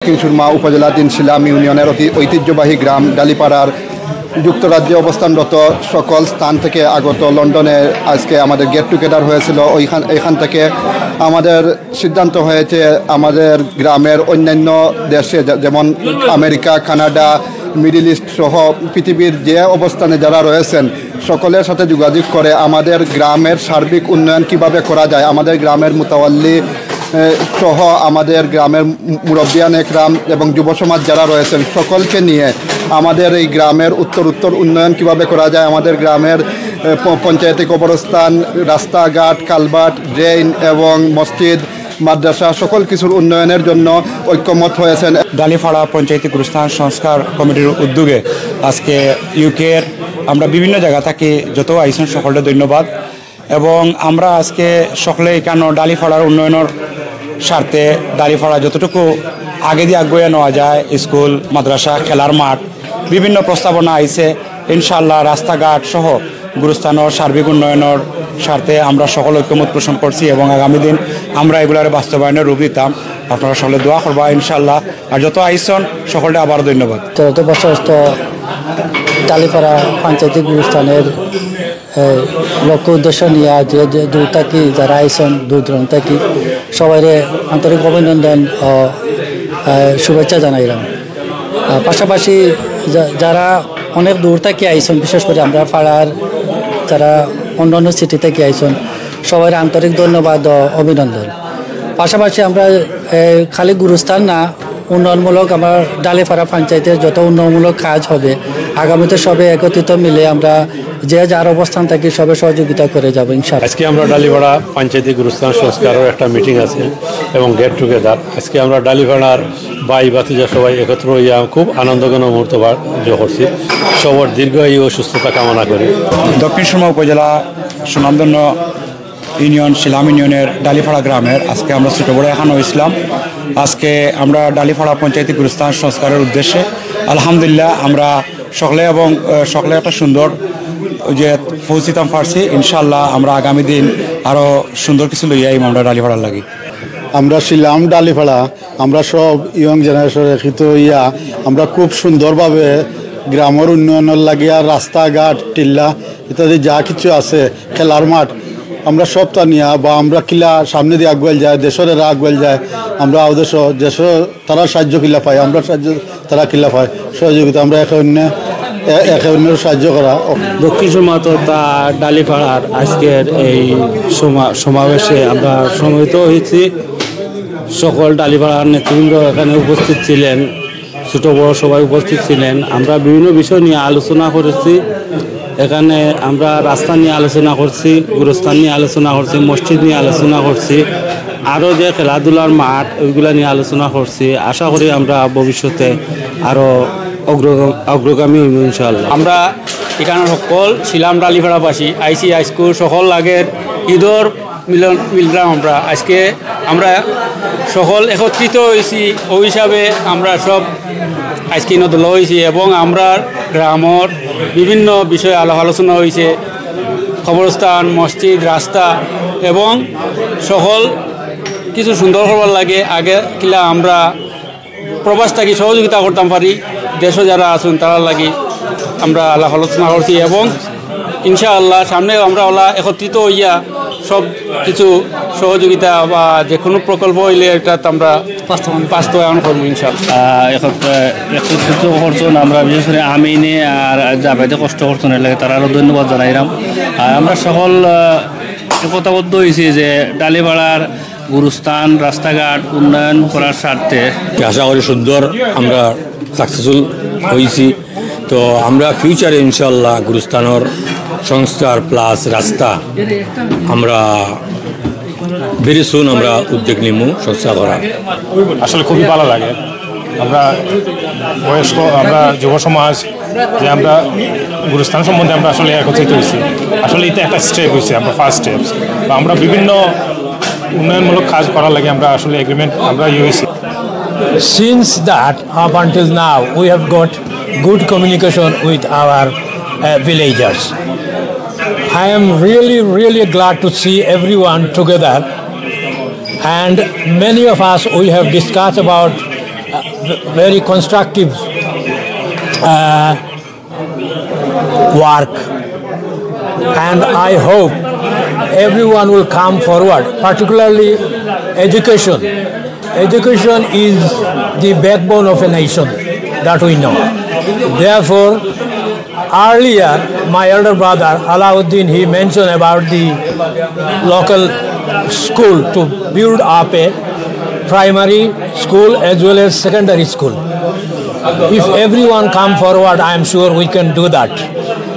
দক্ষিণ সুরমা উপজেলাধীন শিলাম ইউনিয়নের ঐতিহ্যবাহী গ্রাম ডালিপাড়ার যুক্তরাজ্যে অবস্থানরত সকল স্থান থেকে আগত লন্ডনে আজকে আমাদের গেট টুগেদার হয়েছিল। এখান থেকে আমাদের সিদ্ধান্ত হয়েছে আমাদের গ্রামের অন্যান্য দেশে যেমন আমেরিকা, কানাডা, মিডল ইস্ট সহ পৃথিবীর যে অবস্থানে যারা রয়েছেন সকলের সাথে যোগাযোগ করে আমাদের গ্রামের সার্বিক উন্নয়ন কিভাবে করা যায়, আমাদের গ্রামের মুতাওয়াল্লি সহ আমাদের গ্রামের মুরব্বিয়ান একরাম এবং যুব সমাজ যারা রয়েছেন সকলকে নিয়ে আমাদের এই গ্রামের উত্তর উন্নয়ন কিভাবে করা যায়, আমাদের গ্রামের পঞ্চায়েতে কবরস্থান, রাস্তাঘাট, কালভার্ট, ড্রেন এবং মসজিদ, মাদ্রাসা সকল কিছুর উন্নয়নের জন্য ঐক্যমত হয়েছেন। ডালিপাড়া পঞ্চায়েতি গুরুস্থান সংস্কার কমিটির উদ্যোগে আজকে ইউকের আমরা বিভিন্ন জায়গা থেকে যত আইসন সকলকে ধন্যবাদ। এবং আমরা আজকে সকলে এখানে ডালিপাড়ার উন্নয়নের স্বার্থে ডালিপাড়া যতটুকু আগে দিয়ে আগুয়ে নেওয়া যায়, স্কুল, মাদ্রাসা, খেলার মাঠ, বিভিন্ন প্রস্তাবনা আইছে। ইনশাআল্লাহ রাস্তাঘাট সহ গুরুস্থানের সার্বিক উন্নয়নের স্বার্থে আমরা সকল ঐক্যমত পোষণ করছি এবং আগামী দিন আমরা এগুলোর বাস্তবায়নের রূপ দিতাম। আপনারা সকলে দোয়া করবা ইনশাআল্লাহ। আর যত আইসন সকলকে আবার ধন্যবাদ। তত বছরস্থ ডালিপাড়া পঞ্চায়েতি গুরুস্থানের লক্ষ্য উদ্দেশ্য নিয়ে যে দূর থাকি যারা আইসন দূর দূরান্ত থাকি সবাই আন্তরিক অভিনন্দন ও শুভেচ্ছা জানাইলাম। পাশাপাশি যারা অনেক দূর থেকে আইসন, বিশেষ করে আমরা পাড়ার যারা অন্যান্য সিটি থেকে আইসন সবাই আন্তরিক ধন্যবাদ ও অভিনন্দন। পাশাপাশি আমরা খালি গুরুস্থান না, উন্নয়নমূলক আমার ডালিপাড়া পঞ্চায়েতের যত উন্নয়নমূলক কাজ হবে আগামীতে সবে একত্রিত মিলে আমরা যে যার অবস্থান থাকি সবে সহযোগিতা করে যাবো ইনশাআল্লাহ। আজকে আমরা ডালিপাড়া পঞ্চায়েতি গুরুস্থান সংস্কারের একটা মিটিং আছে এবং গেট টুগেদার। আজকে আমরা ডালিপাড়ার ভাই ভাতিজা সবাই একত্র হইয়া খুব আনন্দঘন মুহূর্ত করছি। সবার দীর্ঘায়ু ও সুস্থতা কামনা করি। দক্ষিণ সুরমা উপজেলা সুনামধন্য ইউনিয়ন শিলাম ইউনিয়নের ডালিপাড়া গ্রামের আজকে আমরা ছোটো বড় এখানে হয়েছিলাম। আজকে আমরা ডালিপাড়া পঞ্চায়েতি গুরুস্থান সংস্কারের উদ্দেশ্যে আলহামদুলিল্লাহ আমরা সকলে একটা সুন্দর যে পৌঁছিতাম পারছি। ইনশাআল্লাহ আমরা আগামী দিন আরও সুন্দর কিছু লইয়াই আমরা ডালিপাড়ার লাগি। আমরা শিলাম ডালিপাড়া আমরা সব ইয়ং জেনারেশন এখিত হইয়া আমরা খুব সুন্দরভাবে গ্রামের উন্নয়নের লাগিয়া রাস্তাঘাট, টিল্লা ইত্যাদি যা কিছু আছে, খেলার মাঠ আমরা সব তা নিয়া বা আমরা কিলা সামনে দিয়ে আগুয়াল যায়, দেশের আগুয়াল যায়, আমরা দেশ তারা সাহায্য কিলা পাই, আমরা সাহায্য তারা কিলা পাই, সহযোগিতা আমরা একে অন্যের সাহায্য করা। দক্ষিণ সুরমা তথা ডালিপাড়ার আজকের এই সমাবেশে আমরা সমবেত হয়েছি। সকল ডালিপাড়ার নেতৃবৃন্দ এখানে উপস্থিত ছিলেন, ছোট বড় সবাই উপস্থিত ছিলেন। আমরা বিভিন্ন বিষয় নিয়ে আলোচনা করেছি। এখানে আমরা রাস্তা নিয়ে আলোচনা করছি, গুরুস্থান নিয়ে আলোচনা করছি, মসজিদ নিয়ে আলোচনা করছি, আরও যে খেলাধুলার মাঠ ওইগুলা নিয়ে আলোচনা করছি। আশা করি আমরা ভবিষ্যতে আরও অগ্রগামী হইব ইনশাআল্লাহ। আমরা এখানে সকল শিলাম ডালিপাড়াবাসী আইসি হাইস্কুল সকল আগের ঈদর মিলগ্রাম আজকে আমরা সকল একত্রিত হয়েছি। ওই হিসাবে আমরা সব আজকে নদল হয়েছি এবং আমরা গ্রামের বিভিন্ন বিষয়ে আলোচনা হয়েছে, কবরস্থান, মসজিদ, রাস্তা এবং সকল কিছু সুন্দর করবার লাগে। আগে কিলা আমরা প্রবাস থাকি সহযোগিতা করতাম পারি, দেশে যারা আছেন তারা লাগি আমরা আলোচনা করছি এবং ইনশাআল্লাহ সামনে আমরা একত্রিত হইয়া সব কিছু সহযোগিতা বা যে কোনো প্রকল্প হইলে এটা আমরা বাস্তবায়ন করবো ইনশাআল্লাহ। একত্রিত করছেন আমরা, বিশেষ করে আমিনে আর যাবাইতে কষ্ট করছেন এর লাগে তারা আরও ধন্যবাদ জানাইলাম। আর আমরা সকল একতাবদ্ধ হয়েছি যে ডালিপাড়ার গুরুস্থান রাস্তাঘাট উন্নয়ন করার স্বার্থে। আশা করি সুন্দর আমরা সাকসেসফুল হয়েছি। তো আমরা ফিউচারে ইনশাআল্লাহ গুরুস্থানের সংস্কার প্লাস রাস্তা আমরা ভেরি সুন আমরা উদ্যোগ নিমু সংস্কার করা। আসলে খুবই ভালো লাগে। আমরা বয়স্ক, আমরা যুব সমাজ যে আমরা গুরুস্থান সম্বন্ধে আমরা আসলে একত্রিত হয়েছি। আসলে এটা একটা স্টেপ হয়েছে, আমরা ফার্স্ট স্টেপস। আমরা বিভিন্ন উন্নয়নমূলক কাজ করার লাগে আমরা আসলে এগ্রিমেন্ট আমরা হয়েছি। Since that, up until now, we have got good communication with our villagers. I am really glad to see everyone together, and many of us, we have discussed about very constructive work, and I hope everyone will come forward, particularly education. Education is the backbone of a nation, that we know. Therefore, earlier my elder brother Alauddin, he mentioned about the local school to build up a primary school as well as secondary school. If everyone come forward, I am sure we can do that,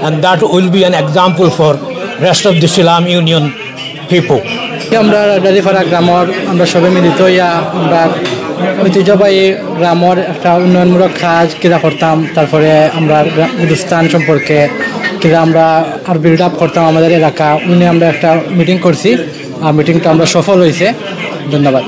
and that will be an example for rest of the Silam Union people. আমরা ডালিপাড়া গ্রামের আমরা সবাই মিলিত হইয়া আমরা ঐতিহ্যবাহী গ্রামের একটা উন্নয়নমূলক কাজ কিরা করতাম, তারপরে আমরা গুলিস্তান সম্পর্কে কিরা আমরা আর বিল্ড আপ করতাম আমাদের এলাকা, উনি আমরা একটা মিটিং করছি, আর মিটিংটা আমরা সফল হয়েছে। ধন্যবাদ।